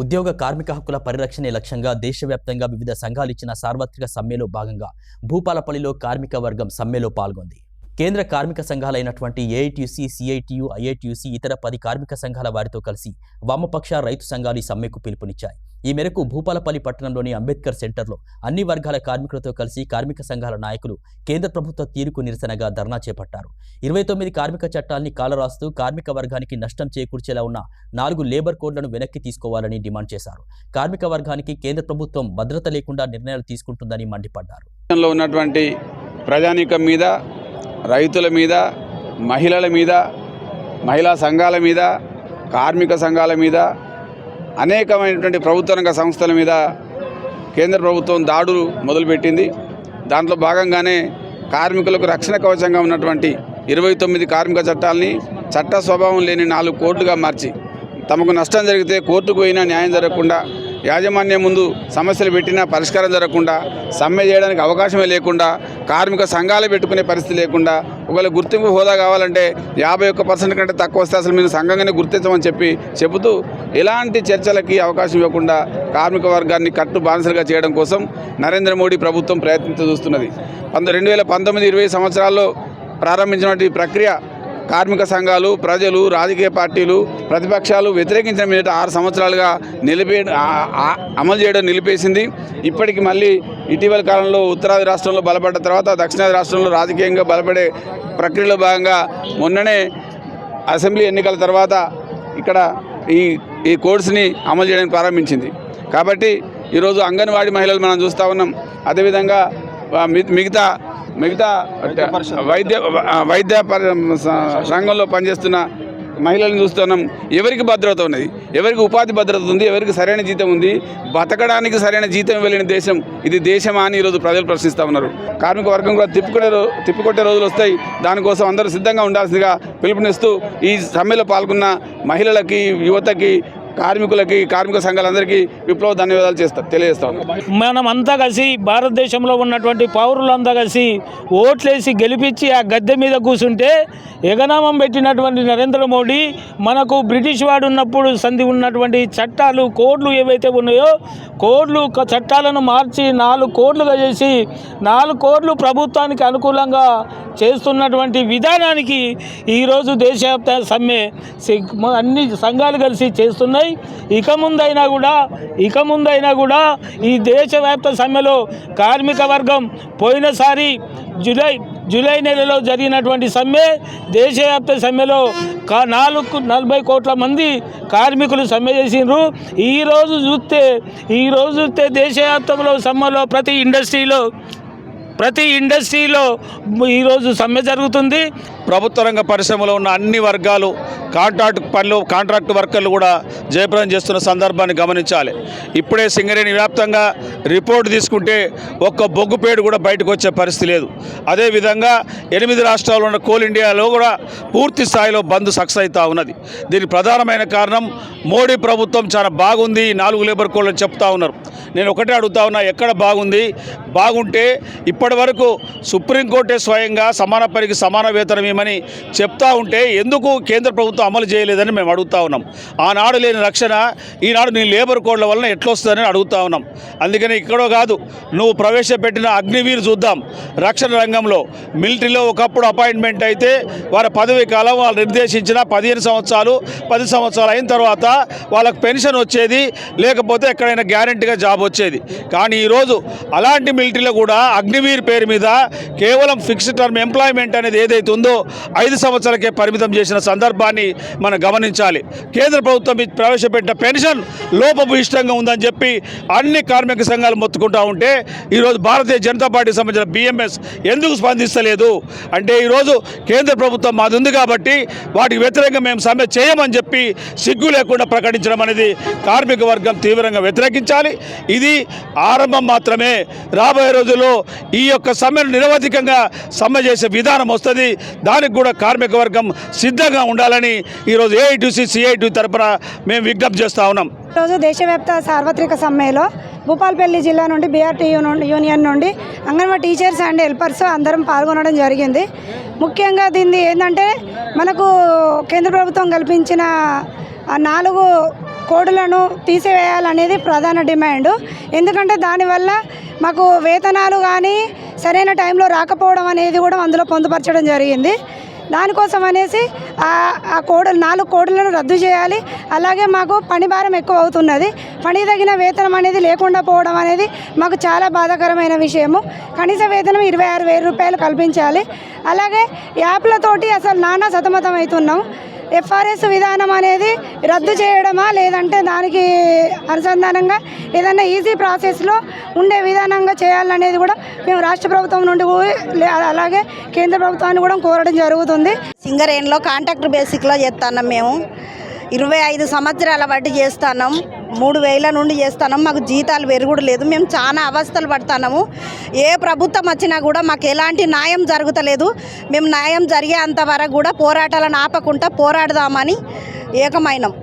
ఉద్యోగ కార్మిక హక్కుల పరిరక్షణే లక్ష్యంగా దేశవ్యాప్తంగా వివిధ సంఘాలు ఇచ్చిన సార్వత్రిక సమ్మెలో భాగంగా భూపాలపల్లిలో కార్మిక వర్గం సమ్మెలో పాల్గొంది. కేంద్ర కార్మిక సంఘాలైనటువంటి ఏఐటీయూసీ, సిఐటియు, ఐఐటియూసీ ఇతర 10 కార్మిక సంఘాల వారితో కలిసి వామపక్ష రైతు సంఘాలు ఈ సమ్మెకు పిలుపునిచ్చాయి. ఈ మేరకు భూపాలపల్లి పట్టణంలోని అంబేద్కర్ సెంటర్లో అన్ని వర్గాల కార్మికులతో కలిసి కార్మిక సంఘాల నాయకులు కేంద్ర ప్రభుత్వ తీరుకు నిరసనగా ధర్నా చేపట్టారు. 29 కార్మిక చట్టాల్ని కాలరాస్తూ కార్మిక వర్గానికి నష్టం చేకూర్చేలా ఉన్న 4 లేబర్ కోడ్లను వెనక్కి తీసుకోవాలని డిమాండ్ చేశారు. కార్మిక వర్గానికి కేంద్ర ప్రభుత్వం భద్రత లేకుండా నిర్ణయాలు తీసుకుంటుందని మండిపడ్డారు. ఉన్నటువంటి ప్రజానీకం మీద, రైతుల మీద, మహిళల మీద, మహిళా సంఘాల మీద, కార్మిక సంఘాల మీద, అనేకమైనటువంటి ప్రభుత్వ రంగ సంస్థల మీద కేంద్ర ప్రభుత్వం దాడులు మొదలుపెట్టింది. దాంట్లో భాగంగానే కార్మికులకు రక్షణ కవచంగా ఉన్నటువంటి 29 కార్మిక చట్టాలని చట్ట స్వభావం లేని 4 కోడ్లుగా మార్చి తమకు నష్టం జరిగితే కోర్టుకు పోయినా న్యాయం జరగకుండా, యాజమాన్యం ముందు సమస్యలు పెట్టినా పరిష్కారం జరగకుండా, సమ్మె చేయడానికి అవకాశమే లేకుండా, కార్మిక సంఘాలు పెట్టుకునే పరిస్థితి లేకుండా, ఒకవేళ గుర్తింపు హోదా కావాలంటే 51% కంటే తక్కువ వస్తే అసలు మీరు సంఘంగానే గుర్తించమని చెబుతూ ఎలాంటి చర్చలకి అవకాశం ఇవ్వకుండా కార్మిక వర్గాన్ని కట్టు బానిసలుగా చేయడం కోసం నరేంద్ర మోడీ ప్రభుత్వం చూస్తున్నది. 2019-20 సంవత్సరాల్లో ప్రారంభించినటువంటి ప్రక్రియ కార్మిక సంఘాలు, ప్రజలు, రాజకీయ పార్టీలు, ప్రతిపక్షాలు వ్యతిరేకించిన మీద 6 సంవత్సరాలుగా అమలు చేయడం నిలిపేసింది. ఇప్పటికి మళ్ళీ ఇటీవల కాలంలో ఉత్తరాది రాష్ట్రంలో బలపడ్డ తర్వాత దక్షిణాది రాష్ట్రంలో రాజకీయంగా బలపడే ప్రక్రియలో భాగంగా మొన్ననే అసెంబ్లీ ఎన్నికల తర్వాత ఇక్కడ ఈ కోడ్స్ని అమలు చేయడానికి ప్రారంభించింది. కాబట్టి ఈరోజు అంగన్వాడీ మహిళలు మనం చూస్తూ ఉన్నాం. అదేవిధంగా మిగతా వైద్య రంగంలో పనిచేస్తున్న మహిళలను చూస్తున్నాం. ఎవరికి భద్రత ఉన్నది? ఎవరికి ఉపాధి భద్రత ఉంది? ఎవరికి సరైన జీతం ఉంది? బతకడానికి సరైన జీతం వెళ్ళిన దేశం ఇది దేశమా అని ఈరోజు ప్రజలు ప్రశ్నిస్తూ ఉన్నారు. కార్మిక వర్గం కూడా తిప్పికొట్టే రోజులు వస్తాయి. దానికోసం అందరూ సిద్ధంగా ఉండాల్సిందిగా పిలుపునిస్తూ ఈ సమ్మెలో పాల్గొన్న మహిళలకి, యువతకి, కార్మికులకి, కార్మిక సంఘాలందరికీ విప్లవ ధన్యవాదాలు తెలియజేస్తాం. మనమంతా కలిసి భారతదేశంలో ఉన్నటువంటి పౌరులంతా కలిసి ఓట్లేసి గెలిపించి ఆ గద్దె మీద కూర్చుంటే ఎగనామం పెట్టినటువంటి నరేంద్ర మోడీ మనకు బ్రిటిష్ వాడు ఉన్నప్పుడు సంధి ఉన్నటువంటి చట్టాలు, కోడ్లు ఏవైతే ఉన్నాయో చట్టాలను మార్చి 4 కోడ్లుగా చేసి 4 కోడ్లు ప్రభుత్వానికి అనుకూలంగా చేస్తున్నటువంటి విధానానికి ఈరోజు దేశవ్యాప్త సమ్మె అన్ని సంఘాలు కలిసి చేస్తున్నాయి. ఇక ముందైనా కూడా ఈ దేశవ్యాప్త సమ్మెలో కార్మిక వర్గం పోయినసారి జూలై నెలలో జరిగినటువంటి సమ్మె, దేశవ్యాప్త సమ్మెలో 40 కోట్ల మంది కార్మికులు సమ్మె చేసిండ్రు. ఈరోజు చూస్తే దేశవ్యాప్తంలో సమ్మెలో ప్రతి ఇండస్ట్రీలో ఈరోజు సమ్మె జరుగుతుంది. ప్రభుత్వ రంగ పరిశ్రమలో ఉన్న అన్ని వర్గాలు, కాంట్రాక్ట్ వర్కర్లు కూడా జయప్రదం చేస్తున్న సందర్భాన్ని గమనించాలి. ఇప్పుడే సింగరేణి వ్యాప్తంగా రిపోర్ట్ తీసుకుంటే ఒక్క బొగ్గుపేడు కూడా బయటకు వచ్చే పరిస్థితి లేదు. అదేవిధంగా 8 రాష్ట్రాల్లో ఉన్న కోల్ ఇండియాలో కూడా పూర్తి స్థాయిలో బంద్ సక్సెస్ అవుతూ ఉన్నది. దీనికి ప్రధానమైన కారణం మోడీ ప్రభుత్వం చాలా బాగుంది, 4 లేబర్ కోడ్లను చెప్తా ఉన్నారు. నేను ఒకటే అడుగుతా ఉన్నా, ఎక్కడ బాగుంటే ఇప్పటి వరకు సుప్రీంకోర్టే స్వయంగా సమాన పనికి సమాన వేతనం ఇవ్వమని చెప్తా ఉంటే ఎందుకు కేంద్ర ప్రభుత్వం అమలు చేయలేదని మేము అడుగుతా ఉన్నాం. ఆనాడు లేని రక్షణ ఈనాడు నీ లేబర్ కోడ్ల వలన ఎట్లొస్తుందని అడుగుతా ఉన్నాం. అందుకని ఇక్కడో కాదు, నువ్వు ప్రవేశపెట్టిన అగ్నివీర్ చూద్దాం. రక్షణ రంగంలో మిలిటరీలో ఒకప్పుడు అపాయింట్మెంట్ అయితే వారి పదవి కాలం వాళ్ళు నిర్దేశించిన 15 సంవత్సరాలు 10 సంవత్సరాలు అయిన తర్వాత వాళ్ళకు పెన్షన్ వచ్చేది, లేకపోతే ఎక్కడైనా గ్యారెంటీగా జాబ్ వచ్చేది. కానీ ఈరోజు అలాంటి మిలిటరీలో కూడా అగ్నివీర్ పేరు మీద కేవలం ఫిక్స్డ్ టర్మ్ ఎంప్లాయ్మెంట్ అనేది ఏదైతే ఉందో 5 సంవత్సరాలకే పరిమితం చేసిన సందర్భాన్ని మనం గమనించాలి. కేంద్ర ప్రభుత్వం ప్రవేశపెట్టిన పెన్షన్ లోపభూయిష్టంగా ఉందని చెప్పి అన్ని కార్మిక సంఘాలు మొత్తుకుంటూ ఉంటే ఈరోజు భారతీయ జనతా పార్టీకి సంబంధించిన BMS ఎందుకు స్పందిస్తలేదు అంటే, ఈరోజు కేంద్ర ప్రభుత్వం మాది ఉంది కాబట్టి వాటికి వ్యతిరేకంగా మేము సమ్మె చేయమని చెప్పి సిగ్గు లేకుండా ప్రకటించడం అనేది కార్మిక వర్గం తీవ్రంగా వ్యతిరేకించాలి. ఇది ఆరంభం మాత్రమే. రాబోయే రోజుల్లో ఈ యొక్క సమ్మెను నిరవధికంగా సమ్మె చేసే విధానం వస్తుంది. దానికి కూడా కార్మిక వర్గం సిద్ధంగా ఉండాలని ఈరోజు ఏఐటీసీ, సిఐటి తరపున మేము విజ్ఞప్తి చేస్తూ ఉన్నాం. ఈరోజు దేశవ్యాప్త సార్వత్రిక సమ్మెలో భూపాలపల్లి జిల్లా నుండి BRTU యూనియన్ నుండి అంగన్వాడీ టీచర్స్ అండ్ హెల్పర్స్ అందరం పాల్గొనడం జరిగింది. ముఖ్యంగా దీన్ని ఏంటంటే, మనకు కేంద్ర ప్రభుత్వం కల్పించిన 4 కోడ్లను తీసివేయాలనేది ప్రధాన డిమాండ్. ఎందుకంటే దానివల్ల మాకు వేతనాలు కానీ సరైన టైంలో రాకపోవడం అనేది కూడా అందులో పొందుపరచడం జరిగింది. దానికోసం అనేసి ఆ కోడలు 4 కోడ్లను రద్దు చేయాలి. అలాగే మాకు పని భారం ఎక్కువ అవుతున్నది. పని తగిన వేతనం అనేది లేకుండా పోవడం అనేది మాకు చాలా బాధాకరమైన విషయము. కనీస వేతనం 26,000 రూపాయలు కల్పించాలి. అలాగే యాప్లతోటి అసలు నానా సతమతం అవుతున్నాం. FRS విధానం అనేది రద్దు చేయడమా లేదంటే దానికి అనుసంధానంగా ఏదైనా ఈజీ ప్రాసెస్లో ఉండే విధానంగా చేయాలనేది కూడా మేము రాష్ట్ర ప్రభుత్వం నుండి అలాగే కేంద్ర ప్రభుత్వాన్ని కూడా కోరడం జరుగుతుంది. సింగరేణిలో కాంట్రాక్ట్ బేసిక్లో చేస్తున్నాం. మేము 25 సంవత్సరాల బట్టి చేస్తున్నాం. 3,000 నుండి చేస్తున్నాం. మాకు జీతాలు పెరుగుడు లేదు. మేము చాలా అవస్థలు పడుతున్నాము. ఏ ప్రభుత్వం వచ్చినా కూడా మాకు ఎలాంటి న్యాయం జరుగుతలేదు. మేము న్యాయం జరిగేంత వరకు కూడా పోరాటాలను ఆపకుండా పోరాడదామని ఏకమైనాం.